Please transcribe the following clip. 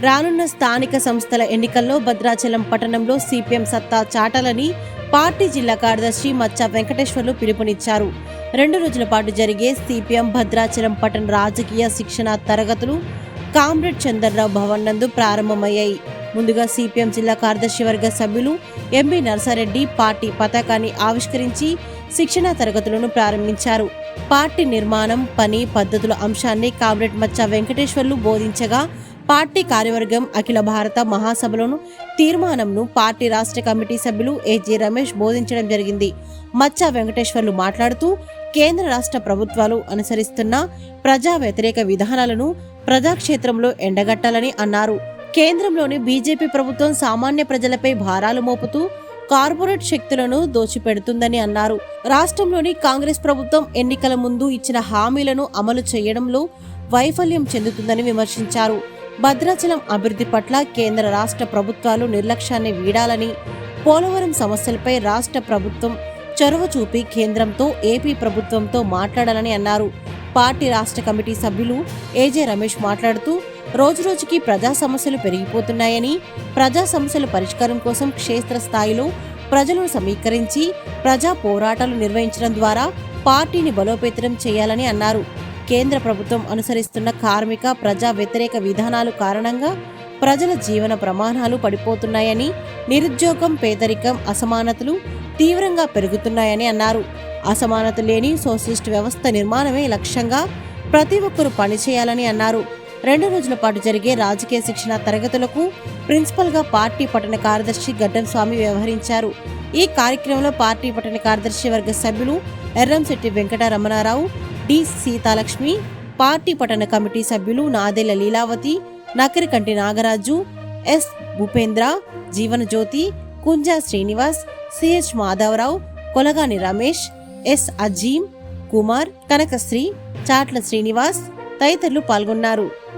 రానున్న స్థానిక సంస్థల ఎన్నికల్లో భద్రాచలం పట్టణంలో సిపిఎం సత్తా చాటాలని పార్టీ జిల్లా కార్యదర్శి మచ్చ వెంకటేశ్వర్లు పిలుపునిచ్చారు. 2 రోజుల పాటు జరిగే సిపిఎం భద్రాచలం పట్టణ రాజకీయ శిక్షణ తరగతులు కామ్రేడ్ చంద్రరావు భవన్ నందు ప్రారంభమయ్యాయి. ముందుగా సిపిఎం జిల్లా కార్యదర్శి వర్గ సభ్యులు ఎంబీ నర్సారెడ్డి పార్టీ పతాకాన్ని ఆవిష్కరించి శిక్షణా తరగతులను ప్రారంభించారు. పార్టీ నిర్మాణం, పని పద్ధతుల అంశాన్ని కామ్రేడ్ మచ్చ వెంకటేశ్వర్లు బోధించగా, పార్టీ కార్యవర్గం అఖిల భారత మహాసభలోను తీర్మానంను పార్టీ రాష్ట్ర కమిటీ సభ్యులు ఏజీ రమేష్ బోధించడం జరిగింది. మచ్చ వెంకటేశ్వర్లు మాట్లాడుతూ కేంద్ర రాష్ట్ర ప్రభుత్వాలు అనుసరిస్తున్న ప్రజా వ్యతిరేక విధానాలను ప్రజాక్షేత్రంలో ఎండగట్టాలని అన్నారు. కేంద్రంలోని బీజేపీ ప్రభుత్వం సామాన్య ప్రజలపై భారాలు మోపుతూ కార్పొరేట్ శక్తులను దోచిపెడుతుందని అన్నారు. రాష్ట్రంలోని కాంగ్రెస్ ప్రభుత్వం ఎన్నికల ముందు ఇచ్చిన హామీలను అమలు చేయడంలో వైఫల్యం చెందుతుందని విమర్శించారు. భద్రాచలం అభివృద్ధి పట్ల కేంద్ర రాష్ట్ర ప్రభుత్వాలు నిర్లక్ష్యాన్ని వీడాలని, పోలవరం సమస్యలపై రాష్ట్ర ప్రభుత్వం చొరవ చూపి కేంద్రంతో, ఏపీ ప్రభుత్వంతో మాట్లాడాలని అన్నారు. పార్టీ రాష్ట్ర కమిటీ సభ్యులు ఏజే రమేష్ మాట్లాడుతూ రోజురోజుకి ప్రజా సమస్యలు పెరిగిపోతున్నాయని, ప్రజా సమస్యల పరిష్కారం కోసం క్షేత్రస్థాయిలో ప్రజలను సమీకరించి ప్రజా పోరాటాలు నిర్వహించడం ద్వారా పార్టీని బలోపేతం చేయాలని అన్నారు. కేంద్ర ప్రభుత్వం అనుసరిస్తున్న కార్మిక ప్రజా వ్యతిరేక విధానాలు కారణంగా ప్రజల జీవన ప్రమాణాలు పడిపోతున్నాయని, నిరుద్యోగం, పేదరికం, అసమానతలు తీవ్రంగా పెరుగుతున్నాయని అన్నారు. అసమానత లేని సోషలిస్ట్ వ్యవస్థ నిర్మాణమే లక్ష్యంగా ప్రతి ఒక్కరూ పనిచేయాలని అన్నారు. 2 రోజుల పాటు జరిగే రాజకీయ శిక్షణ తరగతులకు ప్రిన్సిపల్గా పార్టీ పట్టణ కార్యదర్శి గడ్డం స్వామి వ్యవహరించారు. ఈ కార్యక్రమంలో పార్టీ పట్టణ కార్యదర్శి వర్గ సభ్యులు ఎర్రంశెట్టి వెంకట రమణారావు, డి సీతాలక్ష్మి, పార్టీ పట్టణ కమిటీ సభ్యులు నాదెల లీలావతి, నకరికంటి నాగరాజు, ఎస్ భూపేంద్ర, జీవనజ్యోతి, కుంజా శ్రీనివాస్, సిహెచ్ మాధవరావు, కొలగాని రమేష్, ఎస్ అజీం కుమార్, కనకశ్రీ, చాట్ల శ్రీనివాస్ తదితరులు పాల్గొన్నారు.